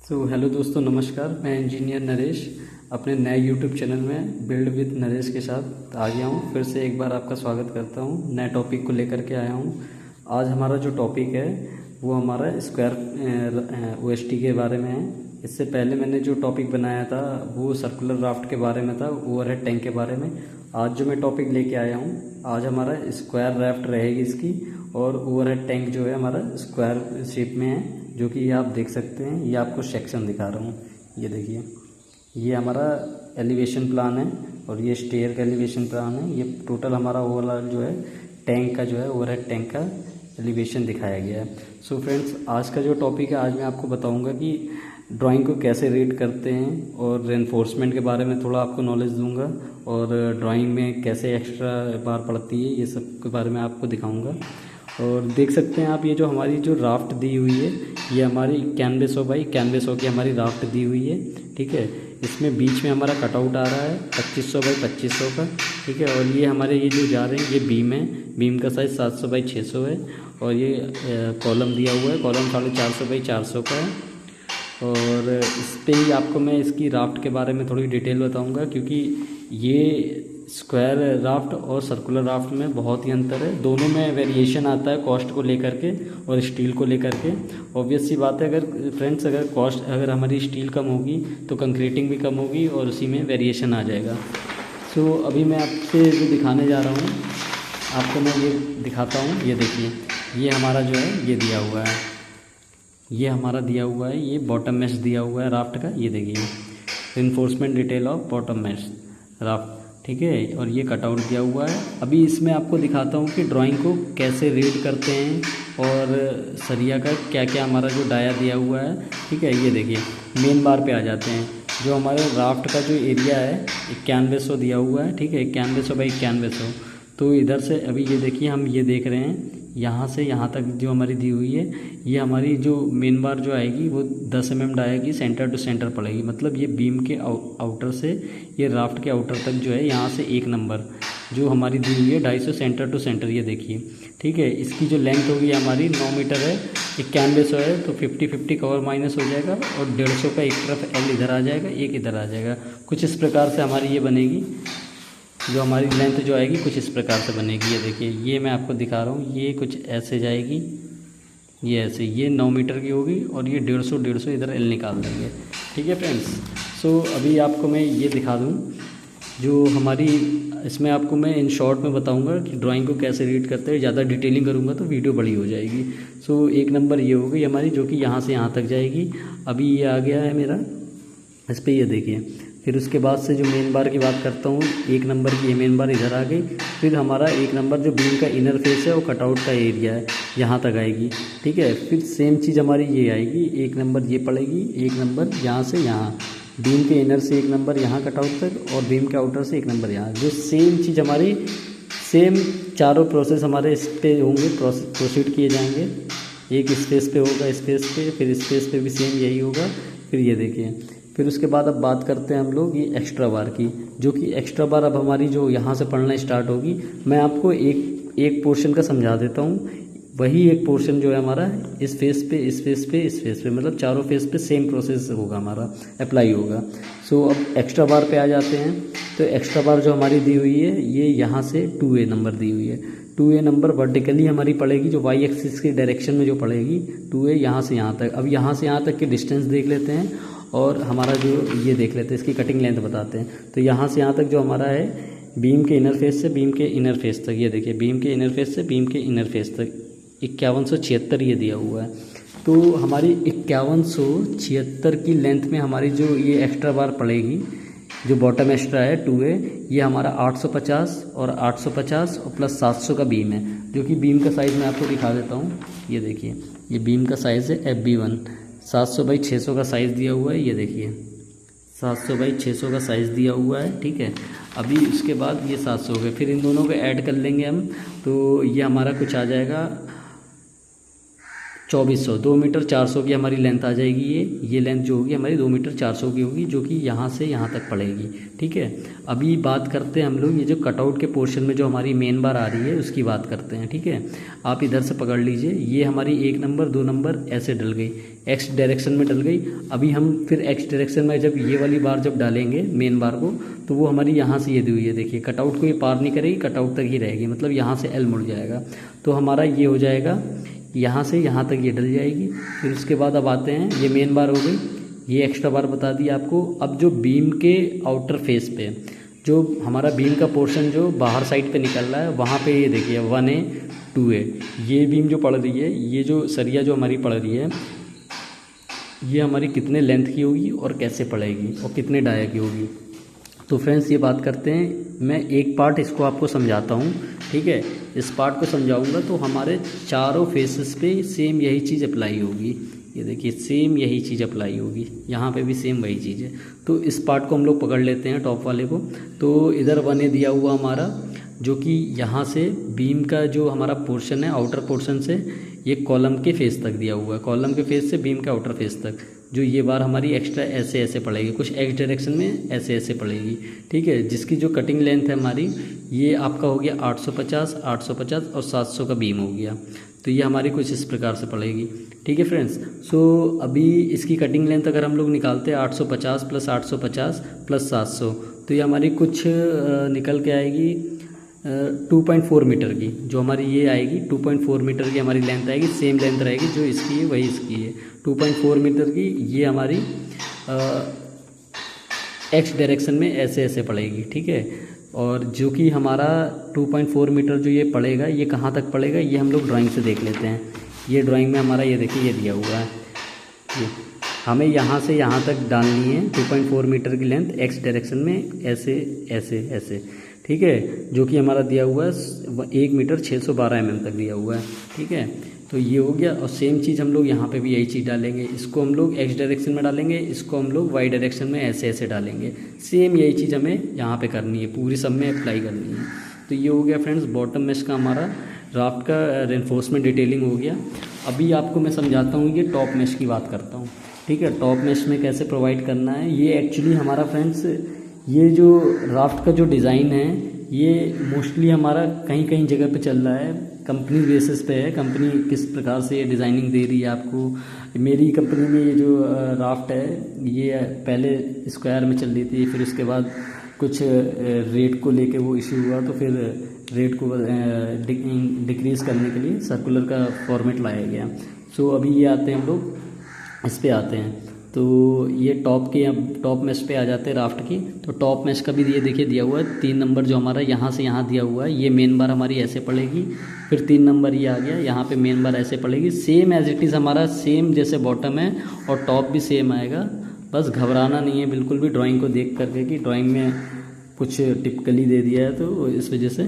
Hello दोस्तों, नमस्कार। मैं इंजीनियर नरेश अपने नए यूट्यूब चैनल में बिल्ड विद नरेश के साथ आ गया हूँ। फिर से एक बार आपका स्वागत करता हूँ। नए टॉपिक को लेकर के आया हूँ। आज हमारा जो टॉपिक है वो हमारा स्क्वायर ओएसटी के बारे में है। इससे पहले मैंने जो टॉपिक बनाया था वो सर्कुलर राफ्ट के बारे में था, ओवरहेड टैंक के बारे में। आज जो मैं टॉपिक लेके आया हूँ, आज हमारा स्क्वायर राफ्ट रहेगी इसकी, और ओवरहेड टैंक जो है हमारा स्क्वायर शेप में है, जो कि ये आप देख सकते हैं। ये आपको सेक्शन दिखा रहा हूँ, ये देखिए। ये हमारा एलिवेशन प्लान है और ये स्टेयर का एलिवेशन प्लान है। ये टोटल हमारा ओवरऑल जो है टैंक का जो है ओवरहेड टैंक का एलिवेशन दिखाया गया है। सो फ्रेंड्स, आज का जो टॉपिक है, आज मैं आपको बताऊंगा कि ड्राइंग को कैसे रीड करते हैं और रेनफोर्समेंट के बारे में थोड़ा आपको नॉलेज दूंगा, और ड्राइंग में कैसे एक्स्ट्रा बार पड़ती है, ये सब के बारे में आपको दिखाऊंगा। और देख सकते हैं आप, ये जो हमारी जो राफ्ट दी हुई है, ये हमारी 9100 बाई 9100 की हमारी राफ्ट दी हुई है, ठीक है। इसमें बीच में हमारा कटआउट आ रहा है 2500 बाई 2500 का, ठीक है। और ये हमारे ये जो जा रहे हैं ये बीम है, बीम का साइज़ 700 बाई 600 है। और ये कॉलम दिया हुआ है, कॉलम 450 बाई 400 का है। और इस पर ही आपको मैं इसकी राफ्ट के बारे में थोड़ी डिटेल बताऊंगा, क्योंकि ये स्क्वायर राफ्ट और सर्कुलर राफ्ट में बहुत ही अंतर है। दोनों में वेरिएशन आता है कॉस्ट को लेकर के और स्टील को लेकर के। ऑब्वियस सी बात है, अगर फ्रेंड्स अगर कॉस्ट अगर हमारी स्टील कम होगी तो कंक्रीटिंग भी कम होगी और उसी में वेरिएशन आ जाएगा। सो अभी मैं आपसे जो दिखाने जा रहा हूँ, आपको मैं ये दिखाता हूँ। ये देखिए, ये हमारा जो है ये दिया हुआ है, ये हमारा दिया हुआ है, ये बॉटम मैश दिया हुआ है राफ्ट का। ये देखिए, reinforcement detail of bottom mesh raft, ठीक है। और ये कटआउट दिया हुआ है। अभी इसमें आपको दिखाता हूँ कि ड्राइंग को कैसे रीड करते हैं और सरिया का क्या क्या हमारा जो डाया दिया हुआ है, ठीक है। ये देखिए, मेन बार पे आ जाते हैं। जो हमारे राफ्ट का जो एरिया है 9100 दिया हुआ है, ठीक है, 9100 बाई 9100। तो इधर से अभी ये देखिए, हम ये देख रहे हैं यहाँ से यहाँ तक जो हमारी दी हुई है, ये हमारी जो मेन बार जो आएगी वो 10 mm आएगी, सेंटर टू सेंटर पड़ेगी। मतलब ये बीम के आउटर से ये राफ्ट के आउटर तक जो है, यहाँ से 1 नंबर जो हमारी दी हुई है 250 सेंटर टू सेंटर, ये देखिए, ठीक है। इसकी जो लेंथ होगी हमारी 9 मीटर है, 9100 है, तो 50-50 कवर माइनस हो जाएगा। और 150 का एक तरफ एल इधर आ जाएगा, एक इधर आ जाएगा। कुछ इस प्रकार से हमारी ये बनेगी, जो हमारी लेंथ जो आएगी कुछ इस प्रकार से बनेगी। ये देखिए, ये मैं आपको दिखा रहा हूँ, ये कुछ ऐसे जाएगी, ये ऐसे, ये 9 मीटर की होगी और ये 150 इधर एल निकाल देंगे, ठीक है फ्रेंड्स। सो अभी आपको मैं ये दिखा दूँ जो हमारी, इसमें आपको मैं इन शॉर्ट में बताऊंगा कि ड्राइंग को कैसे रीड करते हैं। ज़्यादा डिटेलिंग करूंगा तो वीडियो बड़ी हो जाएगी। सो 1 नंबर ये हो गई हमारी, जो कि यहाँ से यहाँ तक जाएगी। अभी ये आ गया है मेरा इस पर, ये देखिए। फिर उसके बाद से जो मेन बार की बात करता हूँ, 1 नंबर की ये मेन बार इधर आ गई। फिर हमारा 1 नंबर जो बीम का इनर फेस है और कटआउट का एरिया है, यहाँ तक आएगी, ठीक है। फिर सेम चीज़ हमारी ये आएगी, 1 नंबर ये पड़ेगी, 1 नंबर यहाँ से यहाँ, बीम के इनर से 1 नंबर यहाँ कटआउट तक, और बीम के आउटर से 1 नंबर यहाँ। जो सेम चीज़ हमारी, सेम चारों प्रोसेस हमारे इस पे होंगे, प्रोसीड किए जाएंगे। एक स्पेस पे होगा, स्पेस पे, फिर स्पेस पे भी सेम यही होगा। फिर ये देखिए, फिर उसके बाद अब बात करते हैं हम लोग ये एक्स्ट्रा बार की, जो कि एक्स्ट्रा बार अब हमारी जो यहाँ से पढ़ना स्टार्ट होगी। मैं आपको एक पोर्शन का समझा देता हूँ। वही एक पोर्शन जो है हमारा इस फेस पे, इस फेस पे, इस फेस पे, मतलब चारों फेस पे सेम प्रोसेस होगा हमारा, अप्लाई होगा। सो अब एक्स्ट्रा बार पे आ जाते हैं। तो एक्स्ट्रा बार जो हमारी दी हुई है, ये यहाँ से 2A नंबर दी हुई है। 2A नंबर वर्टिकली हमारी पड़ेगी, जो वाई एक्सिस की डायरेक्शन में जो पड़ेगी 2A, यहाँ से यहाँ तक। अब यहाँ से यहाँ तक की डिस्टेंस देख लेते हैं और हमारा जो ये देख लेते हैं, इसकी कटिंग लेंथ बताते हैं। तो यहाँ से यहाँ तक जो हमारा है, बीम के इनर फेस से बीम के इनर फेस तक, ये देखिए, बीम के इनर फेस से बीम के इनर फेस तक 5176 ये दिया हुआ है। तो हमारी 5176 की लेंथ में हमारी जो ये एक्स्ट्रा बार पड़ेगी, जो बॉटम एक्स्ट्रा है 2A, ये हमारा 850 और 850 और प्लस 700 का बीम है। जो कि बीम का साइज़ मैं आपको दिखा देता हूँ। ये देखिए, ये बीम का साइज़ है FB1, 700 बाई 600 का साइज़ दिया हुआ है। ये देखिए, 700 बाई 600 का साइज़ दिया हुआ है, ठीक है। अभी उसके बाद ये 700 हो गए, फिर इन दोनों को ऐड कर लेंगे हम, तो ये हमारा कुछ आ जाएगा 2400 2 मीटर 400 की हमारी लेंथ आ जाएगी। ये लेंथ जो होगी हमारी 2 मीटर 400 की होगी, जो कि यहाँ से यहाँ तक पड़ेगी। ठीक है, अभी बात करते हैं हम लोग ये जो कटआउट के पोर्शन में जो हमारी मेन बार आ रही है उसकी बात करते हैं। ठीक है, आप इधर से पकड़ लीजिए, ये हमारी 1 नंबर 2 नंबर ऐसे डल गई, एक्स डायरेक्शन में डल गई। अभी हम फिर एक्स डायरेक्शन में जब ये वाली बार जब डालेंगे मेन बार को, तो वो हमारी यहाँ से ये दी हुई है, देखिए कटआउट को ये पार नहीं करेगी, कटआउट तक ही रहेगी, मतलब यहाँ से एल मुड़ जाएगा। तो हमारा ये हो जाएगा यहाँ से यहाँ तक ये डल जाएगी। फिर उसके बाद अब आते हैं, ये मेन बार हो गई, ये एक्स्ट्रा बार बता दी आपको। अब जो बीम के आउटर फेस पे जो हमारा बीम का पोर्शन जो बाहर साइड पे निकल रहा है, वहाँ पे ये देखिए 1A 2A ये बीम जो पड़ रही है, ये जो सरिया जो हमारी पड़ रही है, ये हमारी कितने लेंथ की होगी और कैसे पड़ेगी और कितने डाया की होगी। तो फ्रेंड्स ये बात करते हैं, मैं एक पार्ट इसको आपको समझाता हूँ। ठीक है, इस पार्ट को समझाऊंगा तो हमारे चारों फेसेस पे सेम यही चीज़ अप्लाई होगी। ये देखिए सेम यही चीज़ अप्लाई होगी, यहाँ पे भी सेम वही चीज़ है। तो इस पार्ट को हम लोग पकड़ लेते हैं, टॉप वाले को। तो इधर 1A दिया हुआ हमारा, जो कि यहाँ से बीम का जो हमारा पोर्शन है आउटर पोर्शन से ये कॉलम के फेस तक दिया हुआ है, कॉलम के फेस से बीम के आउटर फेस तक जो ये बार हमारी एक्स्ट्रा ऐसे ऐसे पड़ेगी, कुछ एक्स डायरेक्शन में ऐसे ऐसे पड़ेगी। ठीक है, जिसकी जो कटिंग लेंथ है हमारी, ये आपका हो गया 850 850 और 700 का बीम हो गया। तो ये हमारी कुछ इस प्रकार से पड़ेगी। ठीक है फ्रेंड्स, सो अभी इसकी कटिंग लेंथ अगर हम लोग निकालते हैं 850 प्लस 850 प्लस 700, तो ये हमारी कुछ निकल के आएगी 2.4 मीटर की, जो हमारी ये आएगी 2.4 मीटर की हमारी लेंथ आएगी। सेम लेंथ रहेगी जो इसकी है वही इसकी है, 2.4 मीटर की। ये हमारी एक्स डायरेक्शन में ऐसे ऐसे पड़ेगी। ठीक है, और जो कि हमारा 2.4 मीटर जो ये पड़ेगा, ये कहाँ तक पड़ेगा ये हम लोग ड्राइंग से देख लेते हैं। ये ड्राइंग में हमारा ये देखिए ये दिया हुआ है, ये हमें यहाँ से यहाँ तक डालनी है 2.4 मीटर की लेंथ एक्स डायरेक्शन में ऐसे ऐसे ऐसे। ठीक है, जो कि हमारा दिया हुआ है 1 मीटर 612 mm तक दिया हुआ है। ठीक है, तो ये हो गया। और सेम चीज़ हम लोग यहाँ पे भी यही चीज़ डालेंगे, इसको हम लोग एक्स डायरेक्शन में डालेंगे, इसको हम लोग वाई डायरेक्शन में ऐसे ऐसे डालेंगे। सेम यही चीज़ हमें यहाँ पे करनी है, पूरी सब में अप्लाई करनी है। तो ये हो गया फ्रेंड्स बॉटम मेश का हमारा राफ्ट का रेनफोर्समेंट डिटेलिंग हो गया। अभी आपको मैं समझाता हूँ, ये टॉप मेश की बात करता हूँ। ठीक है, टॉप मेश में कैसे प्रोवाइड करना है। ये एक्चुअली हमारा फ्रेंड्स ये जो राफ्ट का जो डिज़ाइन है, ये मोस्टली हमारा कहीं कहीं जगह पे चल रहा है, कंपनी बेसिस पे है, कंपनी किस प्रकार से ये डिज़ाइनिंग दे रही है आपको। मेरी कंपनी में ये जो राफ्ट है ये पहले स्क्वायर में चल रही थी, फिर उसके बाद कुछ रेट को लेके वो इशू हुआ, तो फिर रेट को डिक्रीज़ करने के लिए सर्कुलर का फॉर्मेट लाया गया। सो अभी ये आते हैं हम लोग इस पे आते हैं, तो ये टॉप मेश पे आ जाते हैं राफ्ट की। तो टॉप मेश का भी ये देखिए दिया हुआ है 3 नंबर जो हमारा यहाँ से यहाँ दिया हुआ है, ये मेन बार हमारी ऐसे पड़ेगी, फिर 3 नंबर ये आ गया, यहाँ पे मेन बार ऐसे पड़ेगी। सेम एज इट इज़ हमारा सेम जैसे बॉटम है और टॉप भी सेम आएगा। बस घबराना नहीं है बिल्कुल भी ड्राइंग को देख करके कि ड्राइंग में कुछ टिपिकली दे दिया है तो इस वजह से।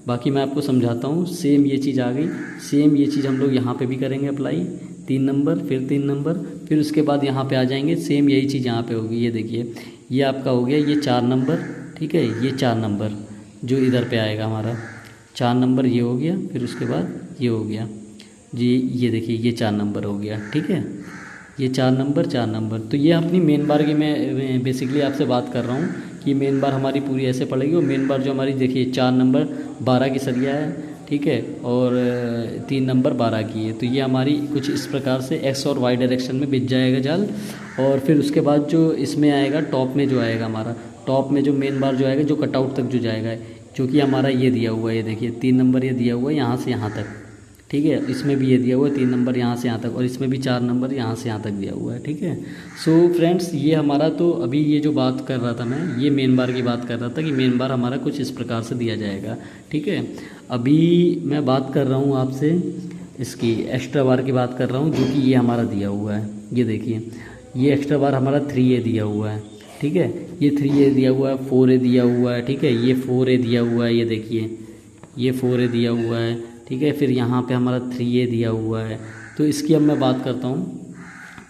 बाकी मैं आपको समझाता हूँ, सेम ये चीज़ आ गई, सेम ये चीज़ हम लोग यहाँ पे भी करेंगे अप्लाई। 3 नंबर फिर 3 नंबर, फिर उसके बाद यहाँ पे आ जाएंगे, सेम यही चीज़ यहाँ पे होगी। ये देखिए ये आपका हो गया ये 4 नंबर। ठीक है, ये 4 नंबर जो इधर पे आएगा हमारा 4 नंबर ये हो गया, फिर उसके बाद ये हो गया जी, ये देखिए ये 4 नंबर हो गया। ठीक है, ये 4 नंबर 4 नंबर। तो ये अपनी मेन बार की मैं बेसिकली आपसे बात कर रहा हूँ कि मेन बार हमारी पूरी ऐसे पड़ेगी। और मेन बार जो हमारी देखिए 4 नंबर 12 की सरिया है। ठीक है, और 3 नंबर 12 की है। तो ये हमारी कुछ इस प्रकार से एक्स और वाई डायरेक्शन में बिछ जाएगा जाल। और फिर उसके बाद जो इसमें आएगा टॉप में जो आएगा हमारा, टॉप में जो मेन बार जो आएगा जो कटआउट तक जो जाएगा, जो कि हमारा ये दिया हुआ है, ये देखिए 3 नंबर ये दिया हुआ है यहाँ से यहाँ तक। ठीक है, इसमें भी ये दिया हुआ है 3 नंबर यहाँ से यहाँ तक, और इसमें भी 4 नंबर यहाँ से यहाँ तक दिया हुआ है। ठीक है, सो फ्रेंड्स ये हमारा, तो अभी ये जो बात कर रहा था मैं, ये मेन बार की बात कर रहा था कि मेन बार हमारा कुछ इस प्रकार से दिया जाएगा। ठीक है, अभी मैं बात कर रहा हूँ आपसे इसकी एक्स्ट्रा बार की बात कर रहा हूँ, जो कि ये हमारा दिया हुआ है। ये देखिए ये एक्स्ट्रा बार हमारा 3A दिया हुआ है। ठीक है, ये 3A दिया हुआ है, 4A दिया हुआ है। ठीक है, ये 4A दिया हुआ है, ये देखिए ये 4A दिया हुआ है। ठीक है, फिर यहाँ पे हमारा 3A दिया हुआ है। तो इसकी अब मैं बात करता हूँ।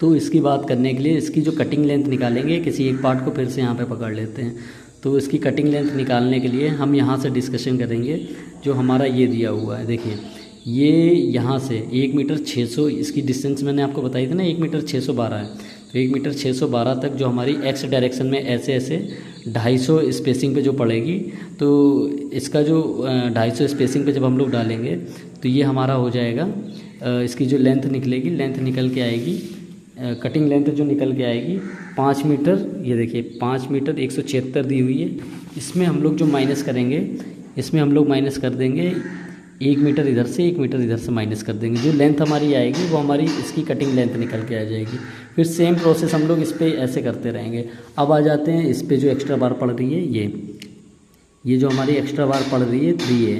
तो इसकी बात करने के लिए इसकी जो कटिंग लेंथ निकालेंगे, किसी एक पार्ट को फिर से यहाँ पे पकड़ लेते हैं। तो इसकी कटिंग लेंथ निकालने के लिए हम यहाँ से डिस्कशन करेंगे जो हमारा ये दिया हुआ है। देखिए ये यहाँ से 1 मीटर 600, इसकी डिस्टेंस मैंने आपको बताई थी ना, 1 मीटर 612 है। तो 1 मीटर 612 तक जो हमारी एक्स डायरेक्शन में ऐसे ऐसे 250 स्पेसिंग पे जो पड़ेगी, तो इसका जो 250 स्पेसिंग पे जब हम लोग डालेंगे तो ये हमारा हो जाएगा, इसकी जो लेंथ निकलेगी, लेंथ निकल के आएगी, कटिंग लेंथ जो निकल के आएगी 5 मीटर, ये देखिए 5 मीटर 176 दी हुई है। इसमें हम लोग जो माइनस करेंगे, इसमें हम लोग माइनस कर देंगे 1 मीटर इधर से, 1 मीटर इधर से माइनस कर देंगे। जो लेंथ हमारी आएगी वो हमारी इसकी कटिंग लेंथ निकल के आ जाएगी। फिर सेम प्रोसेस हम लोग इस पर ऐसे करते रहेंगे। अब आ जाते हैं इस पर जो एक्स्ट्रा बार पड़ रही है, ये जो हमारी एक्स्ट्रा बार पड़ रही है 3A,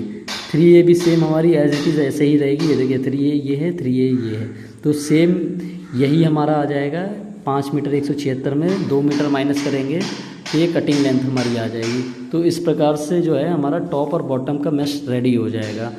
3A भी सेम हमारी एज इट इज़ ऐसे ही रहेगी। ये देखिए 3A ये है, 3A ये है, तो सेम यही हमारा आ जाएगा। 5 मीटर 176 में 2 मीटर माइनस करेंगे तो ये कटिंग लेंथ हमारी आ जाएगी। तो इस प्रकार से जो है हमारा टॉप और बॉटम का मैश रेडी हो जाएगा।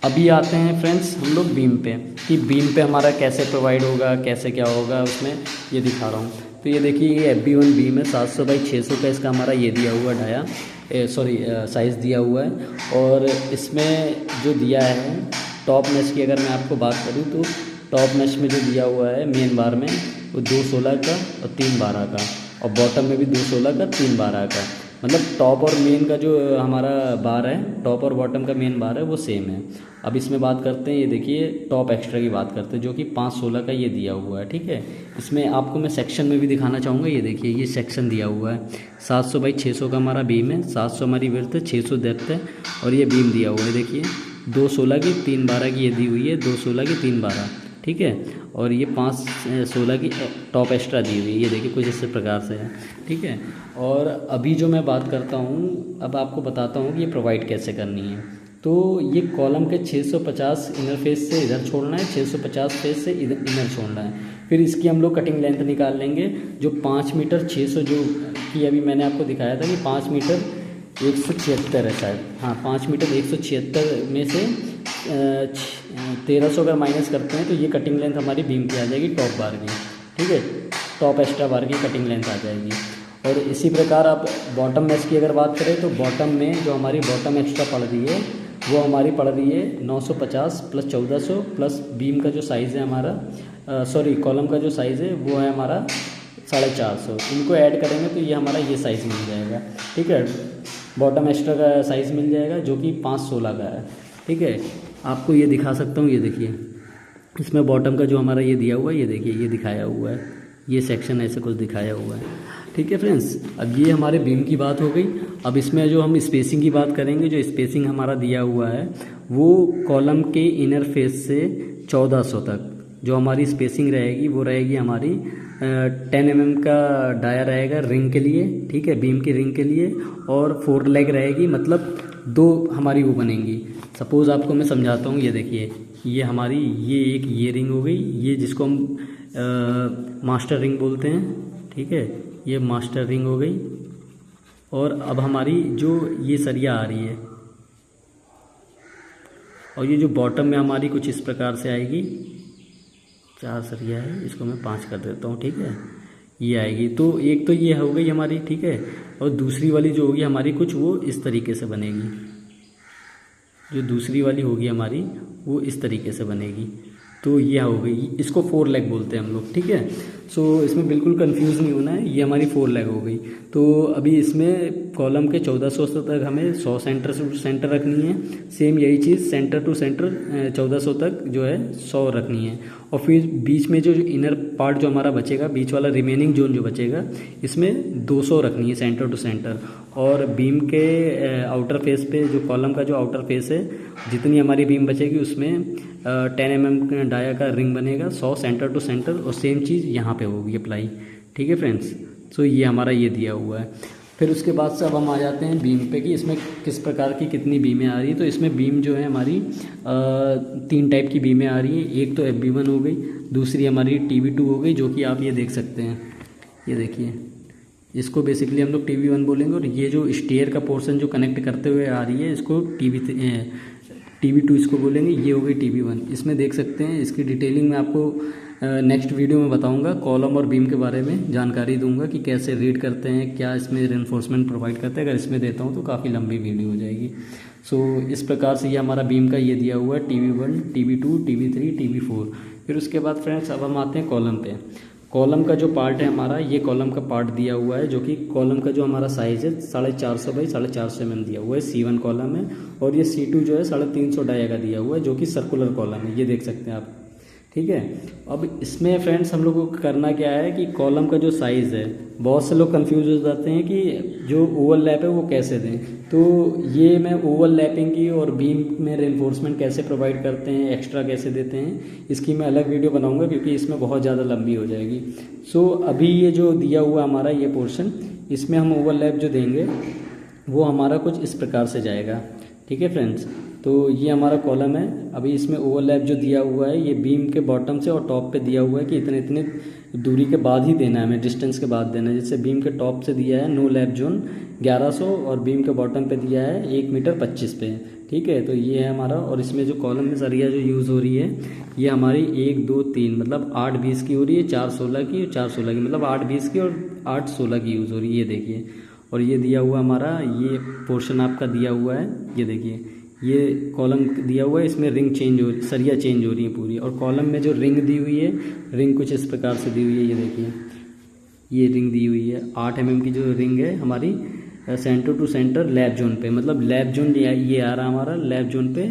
अभी आते हैं फ्रेंड्स हम लोग बीम पे, कि बीम पे हमारा कैसे प्रोवाइड होगा, कैसे क्या होगा उसमें, ये दिखा रहा हूँ। तो ये देखिए ये FB1 बीम है, 700 बाई 600 का इसका हमारा ये दिया हुआ ढाया, साइज़ दिया हुआ है। और इसमें जो दिया है टॉप मैश की अगर मैं आपको बात करूँ तो टॉप मैश में जो दिया हुआ है मेन बार में वो 216 का और 312 का, और बॉटम में भी 216 का 312 का। मतलब टॉप और मेन का जो हमारा बार है, टॉप और बॉटम का मेन बार है वो सेम है। अब इसमें बात करते हैं, ये देखिए टॉप एक्स्ट्रा की बात करते हैं जो कि 516 का ये दिया हुआ है, ठीक है। इसमें आपको मैं सेक्शन में भी दिखाना चाहूँगा। ये देखिए ये सेक्शन दिया हुआ है, 700 बाई 600 का हमारा बीम है, 700 हमारी विड्थ है, 600 डेप्थ है, और ये बीम दिया हुआ है देखिए 216 की 312 की ये दी हुई है, 216 की 312, ठीक है। और ये 516 की टॉप एक्स्ट्रा दी हुई है, ये देखिए कुछ इस प्रकार से है, ठीक है। और अभी जो मैं बात करता हूँ, अब आपको बताता हूँ कि ये प्रोवाइड कैसे करनी है। तो ये कॉलम के 650 इनर फेस से इधर छोड़ना है, 650 फेस से इधर इनर छोड़ना है। फिर इसकी हम लोग कटिंग लेंथ निकाल लेंगे, जो 5 मीटर 600 जो कि अभी मैंने आपको दिखाया था कि 5 मीटर 176 है शायद, हाँ 5 मीटर 176 में से 1300 अगर माइनस करते हैं तो ये कटिंग लेंथ हमारी बीम की आ जाएगी टॉप बार की, ठीक है। टॉप एक्स्ट्रा बार की कटिंग लेंथ आ जाएगी। और इसी प्रकार आप बॉटम मैश की अगर बात करें तो बॉटम में जो हमारी बॉटम एक्स्ट्रा पड़ रही है वो हमारी पड़ रही है 950 प्लस 1400 प्लस बीम का जो साइज़ है हमारा, सॉरी कॉलम का जो साइज़ है वो है हमारा 450। इनको ऐड करेंगे तो ये हमारा ये साइज़ मिल जाएगा, ठीक है। बॉटम एक्स्ट्रा का साइज़ मिल जाएगा जो कि 516 का है, ठीक है। आपको ये दिखा सकता हूँ, ये देखिए इसमें बॉटम का जो हमारा ये दिया हुआ है, ये देखिए ये दिखाया हुआ है, ये सेक्शन ऐसे कुछ दिखाया हुआ है, ठीक है फ्रेंड्स। अब ये हमारे बीम की बात हो गई। अब इसमें जो हम स्पेसिंग की बात करेंगे, जो स्पेसिंग हमारा दिया हुआ है वो कॉलम के इनर फेस से 1400 तक जो हमारी स्पेसिंग रहेगी वो रहेगी हमारी 10 mm का डाया रहेगा रिंग के लिए, ठीक है, बीम की रिंग के लिए। और 4 लेग रहेगी, मतलब 2 हमारी वो बनेंगी। सपोज़ आपको मैं समझाता हूँ, ये देखिए ये हमारी ये रिंग हो गई, ये जिसको हम मास्टर रिंग बोलते हैं, ठीक है, ये मास्टर रिंग हो गई। और अब हमारी जो ये सरिया आ रही है और ये जो बॉटम में हमारी कुछ इस प्रकार से आएगी, 4 सरिया है, इसको मैं 5 कर देता हूँ, ठीक है, ये आएगी। तो एक तो ये हो गई हमारी, ठीक है। और दूसरी वाली जो होगी हमारी कुछ वो इस तरीके से बनेगी, जो दूसरी वाली होगी हमारी वो इस तरीके से बनेगी। तो ये हो गई, इसको 4 लेग बोलते हैं हम लोग, ठीक है। सो इसमें बिल्कुल कंफ्यूज नहीं होना है, ये हमारी 4 लेग हो गई। तो अभी इसमें कॉलम के 1400 तक हमें 100 सेंटर से सेंटर रखनी है। सेम यही चीज़ सेंटर टू सेंटर 1400 तक जो है 100 रखनी है। और फिर बीच में जो इनर पार्ट जो हमारा बचेगा, बीच वाला रिमेनिंग जोन जो बचेगा, इसमें 200 रखनी है सेंटर टू सेंटर। और बीम के आउटर फेस पे जो कॉलम का जो आउटर फेस है, जितनी हमारी बीम बचेगी उसमें 10 mm डाया का रिंग बनेगा, 100 सेंटर टू सेंटर। और सेम चीज़ यहाँ पे होगी अप्लाई, ठीक है फ्रेंड्स। सो ये हमारा ये दिया हुआ है। फिर उसके बाद से अब हम आ जाते हैं बीम पे कि इसमें किस प्रकार की कितनी बीमें आ रही है। तो इसमें बीम जो है हमारी 3 टाइप की बीमें आ रही हैं। एक तो FB1 हो गई, दूसरी हमारी TB2 हो गई, जो कि आप ये देख सकते हैं, ये देखिए इसको बेसिकली हम लोग TB1 बोलेंगे। और ये जो स्टेयर का पोर्शन जो कनेक्ट करते हुए आ रही है इसको TB2 इसको बोलेंगे। ये हो गई TB1। इसमें देख सकते हैं, इसकी डिटेलिंग मैं आपको नेक्स्ट वीडियो में बताऊंगा। कॉलम और बीम के बारे में जानकारी दूंगा कि कैसे रीड करते हैं, क्या इसमें रेनफोर्समेंट प्रोवाइड करते हैं। अगर इसमें देता हूं तो काफ़ी लंबी वीडियो हो जाएगी। सो इस प्रकार से ये हमारा बीम का ये दिया हुआ है TB1, TB2, TB3, TB4। फिर उसके बाद फ्रेंड्स अब हम आते हैं कॉलम पे। कॉलम का जो पार्ट है हमारा, ये कॉलम का पार्ट दिया हुआ है, जो कि कॉलम का जो हमारा साइज़ है 450 बाई 450 mm दिया हुआ है, C1 कॉलम है। और ये C2 जो है 350 डाया का दिया हुआ है, जो कि सर्कुलर कॉलम है, ये देख सकते हैं आप, ठीक है। अब इसमें फ्रेंड्स हम लोगों को करना क्या है कि कॉलम का जो साइज़ है, बहुत से लोग कंफ्यूज हो जाते हैं कि जो ओवरलैप है वो कैसे दें। तो ये मैं ओवरलैपिंग की और बीम में रेनफोर्समेंट कैसे प्रोवाइड करते हैं, एक्स्ट्रा कैसे देते हैं, इसकी मैं अलग वीडियो बनाऊंगा, क्योंकि इसमें बहुत ज़्यादा लंबी हो जाएगी। सो अभी ये जो दिया हुआ हमारा ये पोर्शन, इसमें हम ओवरलैप जो देंगे वो हमारा कुछ इस प्रकार से जाएगा, ठीक है फ्रेंड्स। तो ये हमारा कॉलम है। अभी इसमें ओवरलैप जो दिया हुआ है ये बीम के बॉटम से और टॉप पे दिया हुआ है कि इतने इतने दूरी के बाद ही देना है, हमें डिस्टेंस के बाद देना है। जैसे बीम के टॉप से दिया है नो लैप जोन 1100 और बीम के बॉटम पे दिया है 1 मीटर 25 पे, ठीक है। तो ये है हमारा। और इसमें जो कॉलम में सरिया जो यूज़ हो रही है ये हमारी 1 2 3 मतलब 8 20 की हो रही है, 4 16 की और 4 16 की, मतलब 8 20 की और 8 16 की यूज़ हो रही है, ये देखिए। और ये दिया हुआ हमारा ये पोर्शन आपका दिया हुआ है, ये देखिए ये कॉलम दिया हुआ है, इसमें रिंग चेंज हो, सरिया चेंज हो रही है पूरी। और कॉलम में जो रिंग दी हुई है, रिंग कुछ इस प्रकार से दी हुई है, ये देखिए ये रिंग दी हुई है 8 mm की जो रिंग है हमारी centre to centre lap zone पे, मतलब लैप जोन ये आ रहा हमारा लैप जोन पे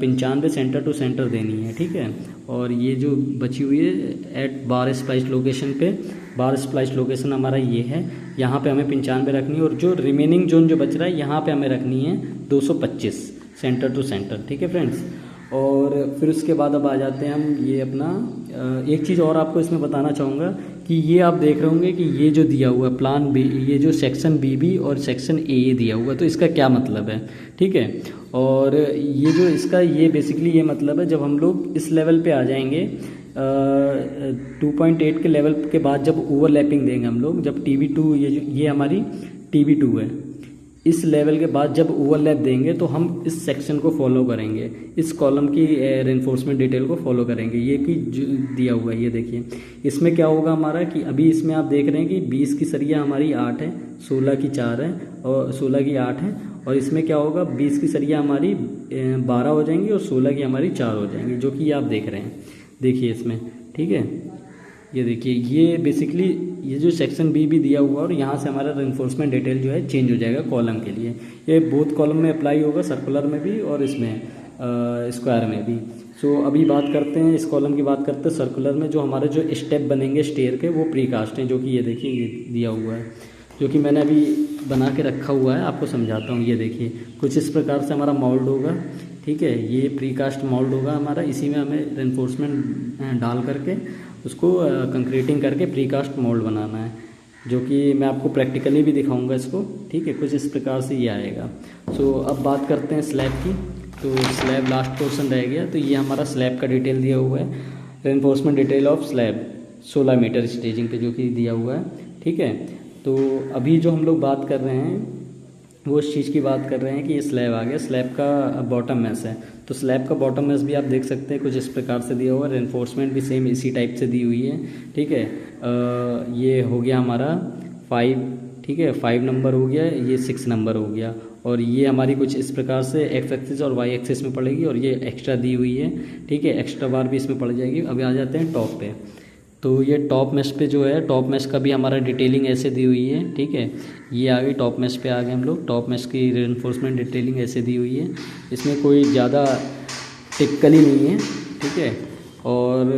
95 सेंटर टू सेंटर देनी है, ठीक है। और ये जो बची हुई है एट बार स्प्लाइस लोकेशन पे, बार स्प्लाइस लोकेशन हमारा ये है, यहाँ पे हमें 95 रखनी है। और जो रिमेनिंग जोन जो बच रहा है यहाँ पे हमें रखनी है 225 सेंटर टू सेंटर, ठीक है फ्रेंड्स। और फिर उसके बाद अब आ जाते हैं हम ये अपना एक चीज़ और आपको इसमें बताना चाहूँगा कि ये आप देख रहे होंगे कि ये जो दिया हुआ है प्लान बी, ये जो सेक्शन BB और सेक्शन AA दिया हुआ है, तो इसका क्या मतलब है, ठीक है। और ये जो इसका ये बेसिकली ये मतलब है, जब हम लोग इस लेवल पे आ जाएंगे 2.8 के लेवल के बाद जब ओवरलैपिंग देंगे हम लोग, जब TB2 ये हमारी TB2 है, इस लेवल के बाद जब ओवरलैप देंगे तो हम इस सेक्शन को फॉलो करेंगे, इस कॉलम की रेनफोर्समेंट डिटेल को फॉलो करेंगे। ये कि दिया हुआ है, ये देखिए इसमें क्या होगा हमारा कि अभी इसमें आप देख रहे हैं कि 20 की सरिया हमारी 8 है, 16 की 4 है और 16 की 8 है। और इसमें क्या होगा 20 की सरिया हमारी 12 हो जाएंगी और 16 की हमारी 4 हो जाएंगी, जो कि आप देख रहे हैं, देखिए इसमें, ठीक है। ये देखिए ये बेसिकली ये जो सेक्शन BB दिया हुआ और यहाँ से हमारा रेनफोर्समेंट डिटेल जो है चेंज हो जाएगा कॉलम के लिए। ये बोथ कॉलम में अप्लाई होगा, सर्कुलर में भी और इसमें स्क्वायर में भी। सो अभी बात करते हैं इस कॉलम की, बात करते हैं सर्कुलर में। जो हमारे जो स्टेप बनेंगे स्टेयर के वो प्रीकास्ट हैं, जो कि ये देखिए ये दिया हुआ है, जो कि मैंने अभी बना के रखा हुआ है, आपको समझाता हूँ। ये देखिए कुछ इस प्रकार से हमारा मोल्ड होगा, ठीक है। ये प्रीकास्ट मोल्ड होगा हमारा, इसी में हमें रेनफोर्समेंट डाल करके उसको कंक्रीटिंग करके प्रीकास्ट मोल्ड बनाना है, जो कि मैं आपको प्रैक्टिकली भी दिखाऊंगा इसको, ठीक है। कुछ इस प्रकार से ये आएगा। सो अब बात करते हैं स्लैब की। तो स्लैब लास्ट पोर्शन रह गया, तो ये हमारा स्लैब का डिटेल दिया हुआ है, reinforcement detail of slab 16 metre staging पे जो कि दिया हुआ है, ठीक है। तो अभी जो हम लोग बात कर रहे हैं वो इस चीज़ की बात कर रहे हैं कि ये स्लैब आ गया, स्लैब का बॉटम मैश है। तो स्लैब का बॉटम मैश भी आप देख सकते हैं कुछ इस प्रकार से दिया हुआ है, रेनफोर्समेंट भी सेम इसी टाइप से दी हुई है, ठीक है। ये हो गया हमारा 5, ठीक है, 5 नंबर हो गया, ये 6 नंबर हो गया। और ये हमारी कुछ इस प्रकार से एक्स एक्सिस और वाई एक्सिस में पड़ेगी, और ये एक्स्ट्रा दी हुई है, ठीक है, एक्स्ट्रा बार भी इसमें पड़ जाएगी। अभी आ जाते हैं टॉप पे। तो ये टॉप मैश पे जो है, टॉप मैश का भी हमारा डिटेलिंग ऐसे दी हुई है, ठीक है। ये आ गई टॉप मैश पे आ गए हम लोग, टॉप मैश की रेनफोर्समेंट डिटेलिंग ऐसे दी हुई है, इसमें कोई ज़्यादा टिपिकली नहीं है, ठीक है। और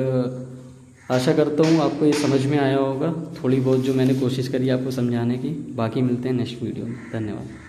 आशा करता हूँ आपको ये समझ में आया होगा, थोड़ी बहुत जो मैंने कोशिश करी आपको समझाने की। बाकी मिलते हैं नेक्स्ट वीडियो में, धन्यवाद।